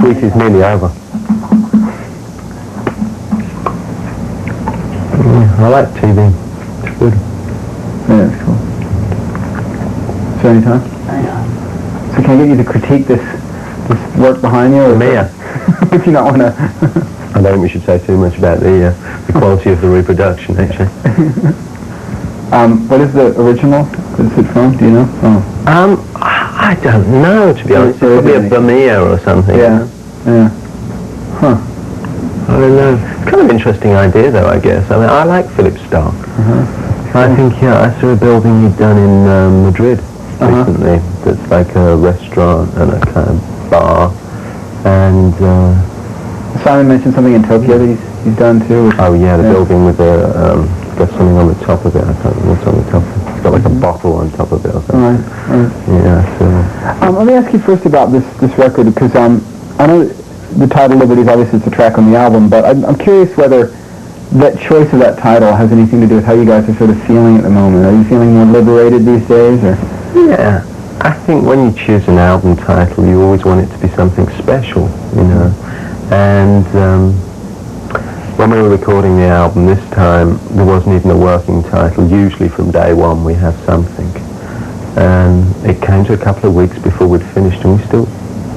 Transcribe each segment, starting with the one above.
Week is nearly over. Yeah, I like TV. It's good. Yeah, it's cool. So anytime? So can I get you to critique this work behind you? Or Mia. If you don't want to... I don't think we should say too much about the quality of the reproduction, actually. What is the original? What is it from? Do you know? Oh. I don't know, to be honest. It's probably a Burmese or something. Yeah. Yeah. Huh. I don't know. It's kind of an interesting idea, though, I guess. I mean, I like Philip Stark. I think, I saw a building he'd done in Madrid recently that's like a restaurant and a kind of bar. And Simon mentioned something in Tokyo that he's done, too. Oh, yeah, the building with got something on the top of it. I can't remember what's on the top of it. It's got like a bottle on top of it or something. Right. Yeah, so... let me ask you first about this record, because I know the title Liberty is obviously it's a track on the album, but I'm curious whether that choice of that title has anything to do with how you guys are sort of feeling at the moment. Are you feeling more liberated these days, or? Yeah, I think when you choose an album title, you always want it to be something special, you know. And when we were recording the album this time, there wasn't even a working title. Usually from day one we have something. And it came to a couple of weeks before we'd finished, and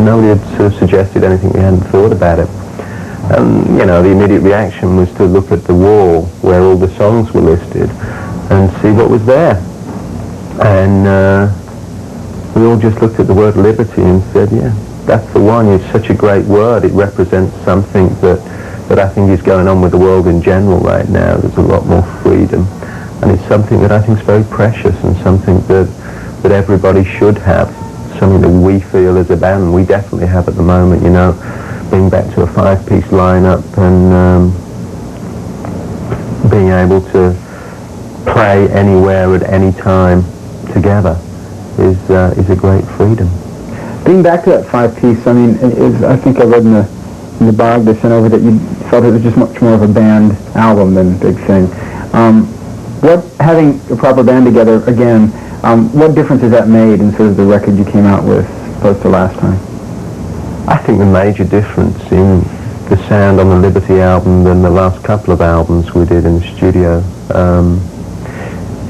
nobody had sort of suggested anything we hadn't thought about it. And, you know, the immediate reaction was to look at the wall where all the songs were listed and see what was there. And we all just looked at the word liberty and said, yeah, that's the one. It's such a great word. It represents something that I think is going on with the world in general right now. There's a lot more freedom. And it's something that I think is very precious and something that everybody should have. Something that we feel as a band we definitely have at the moment, you know. Being back to a 5-piece lineup and being able to play anywhere at any time together is a great freedom. Being back to that 5-piece, I mean, I think I read in the blog they sent over that you felt it was just much more of a band album than Big Thing. Having a proper band together again, what difference has that made in sort of the record you came out with as opposed to last time? I think the major difference in the sound on the Liberty album than the last couple of albums we did in the studio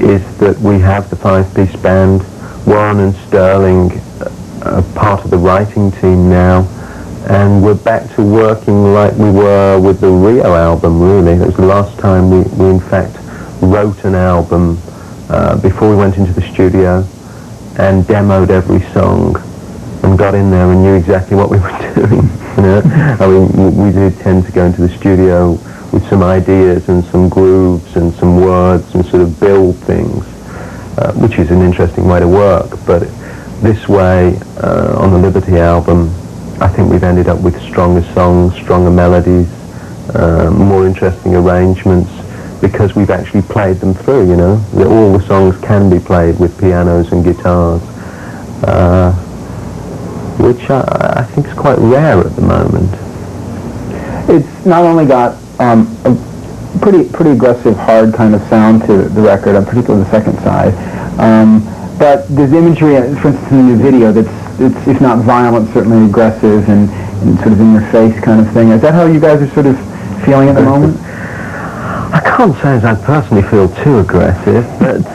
is that we have the 5-piece band. Warren and Sterling are part of the writing team now, and we're back to working like we were with the Rio album, really. That was the last time we in fact wrote an album before we went into the studio and demoed every song and got in there and knew exactly what we were doing. You know? I mean, we did tend to go into the studio with some ideas and some grooves and some words and sort of build things, which is an interesting way to work. But this way, on the Liberty album, I think we've ended up with stronger songs, stronger melodies, more interesting arrangements, because we've actually played them through, you know. All the songs can be played with pianos and guitars, which I think is quite rare at the moment. It's not only got a pretty aggressive, hard kind of sound to the record, particularly the second side, but there's imagery, for instance, in the new video that's, if not violent, certainly aggressive and sort of in your face kind of thing. Is that how you guys are sort of feeling at the moment? I can't say as I personally feel too aggressive, but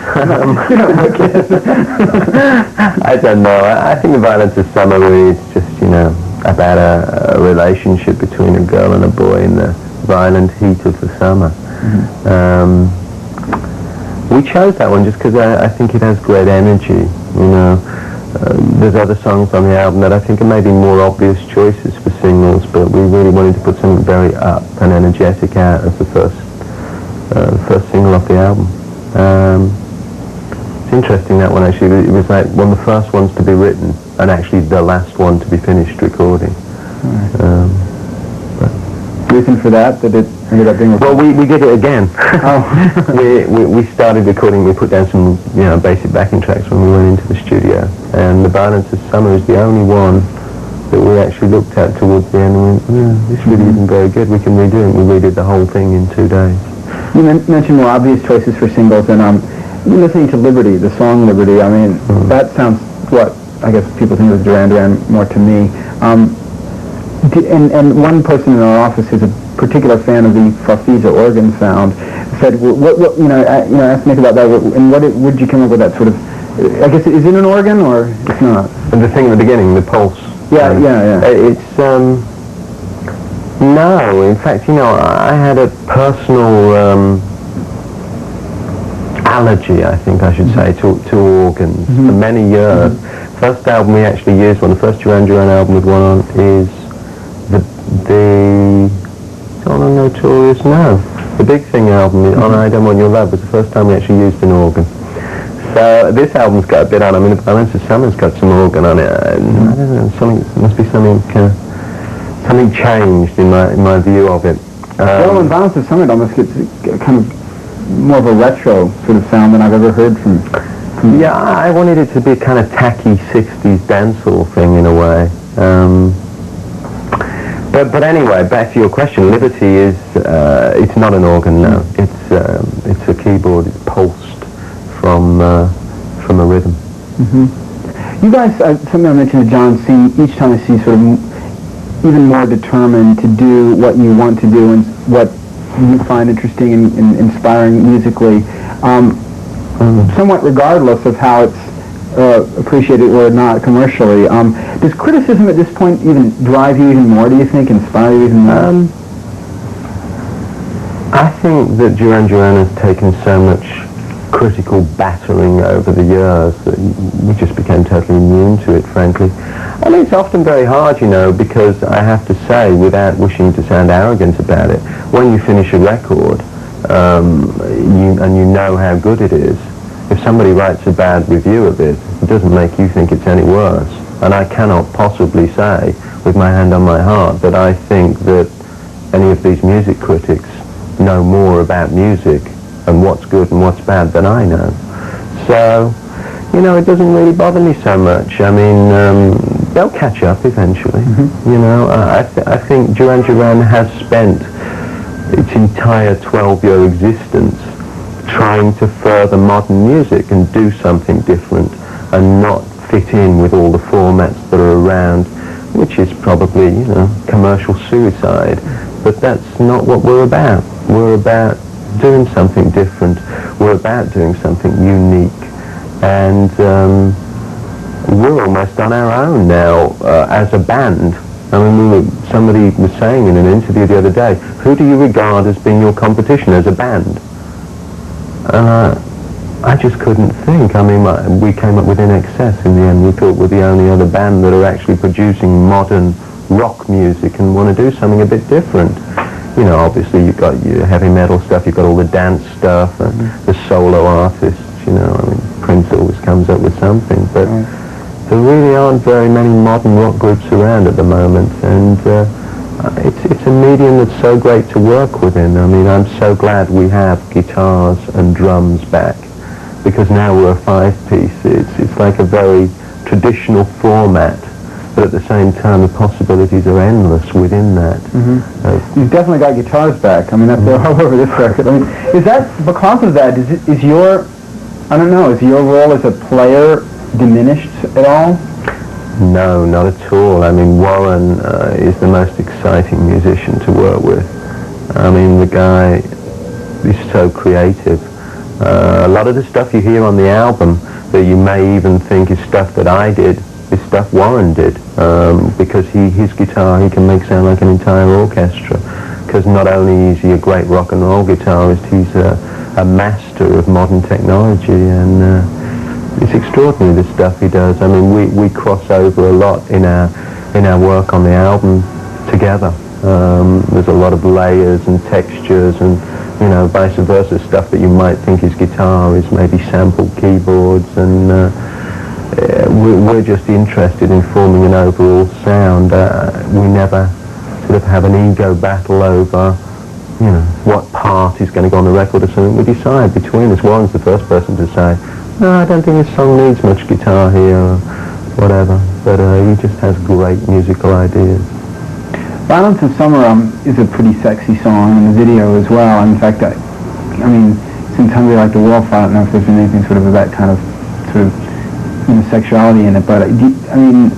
I don't know. I think the Violence of Summer is just, you know, about a relationship between a girl and a boy in the violent heat of the summer. We chose that one just because I think it has great energy, you know. There's other songs on the album that I think are maybe more obvious choices for singles, but we really wanted to put something very up and energetic out as the first single off the album. It's interesting, that one actually. It was like one of the first ones to be written and actually the last one to be finished recording. Reason for that it ended up being recorded? Well, we did it again. Oh. we started recording. We put down some, you know, basic backing tracks when we went into the studio, and The Violence of Summer is the only one that we actually looked at towards the end and went, this really isn't very good. We can redo it. We redid the whole thing in 2 days. You mentioned more obvious choices for singles, and listening to Liberty, the song Liberty, I mean, that sounds what I guess people think of Duran Duran more to me. And one person in our office who's a particular fan of the Farfisa organ sound said, what asked Nick about that, and what did you come up with that sort of, I guess, is it an organ or it's not? And the thing in the beginning, the pulse. Yeah. It's, no, in fact, I had a personal allergy, I think I should say, to organs for many years. First album we actually used one, the first Duran Duran album with one on is the Notorious No. The Big Thing album on I Don't Want Your Love was the first time we actually used an organ. So this album's got a bit on. I mean, the Balance of Summer's got some organ on it. I don't know, must be something changed in my view of it. Well, in Balance of Summer it almost gets kind of more of a retro sort of sound than I've ever heard from. Yeah, I wanted it to be a kind of tacky 60s dancehall thing in a way. But anyway, back to your question. Liberty is it's not an organ, no. It's a keyboard. It's pulsed from a rhythm. You guys, something I mentioned to John, each time I see sort of even more determined to do what you want to do and what you find interesting and inspiring musically, somewhat regardless of how it's appreciated or not commercially. Does criticism at this point even drive you even more, do you think, inspire you even more? I think that Duran Duran has taken so much critical battering over the years that we just became totally immune to it, frankly. I mean, it's often very hard, because I have to say, without wishing to sound arrogant about it, when you finish a record, you know how good it is, if somebody writes a bad review of it, it doesn't make you think it's any worse. And I cannot possibly say, with my hand on my heart, that I think that any of these music critics know more about music and what's good and what's bad than I know. So, it doesn't really bother me so much. I mean, they'll catch up eventually. I think Duran Duran has spent its entire 12-year existence trying to further modern music and do something different and not fit in with all the formats that are around, which is probably, commercial suicide. But that's not what we're about. We're about doing something different. We're about doing something unique. And we're almost on our own now as a band. I mean, somebody was saying in an interview the other day, who do you regard as being your competition as a band? And I just couldn't think. I mean, we came up with In Excess in the end. We thought we're the only other band that are actually producing modern rock music and want to do something a bit different. Obviously you've got your heavy metal stuff, you've got all the dance stuff, and the solo artists, I mean, Prince always comes up with something, but there really aren't very many modern rock groups around at the moment, and it's a medium that's so great to work within. I mean, I'm so glad we have guitars and drums back, because now we're a five-piece. It's like a very traditional format, but at the same time the possibilities are endless within that. You've definitely got guitars back. I mean, they're all over this record. I mean, is that, because of that, is your role as a player diminished at all? No, not at all. I mean, Warren is the most exciting musician to work with. I mean, the guy is so creative. A lot of the stuff you hear on the album that you may even think is stuff that I did, is stuff Warren did, because his guitar, he can make sound like an entire orchestra, because not only is he a great rock and roll guitarist, he's a master of modern technology, and it's extraordinary the stuff he does. I mean, we cross over a lot in our work on the album together. There's a lot of layers and textures and, vice versa, stuff that you might think is guitar is maybe sampled keyboards, and we're just interested in forming an overall sound. We never sort of have an ego battle over, what part is going to go on the record or something. We decide between us. Warren's the first person to say, no, I don't think this song needs much guitar here, or whatever. But he just has great musical ideas. Violence of Summer is a pretty sexy song in the video as well. In fact, I mean, since Hungry Like the Wolf, I don't know if there's been anything sort of that kind of sexuality in it, but I mean,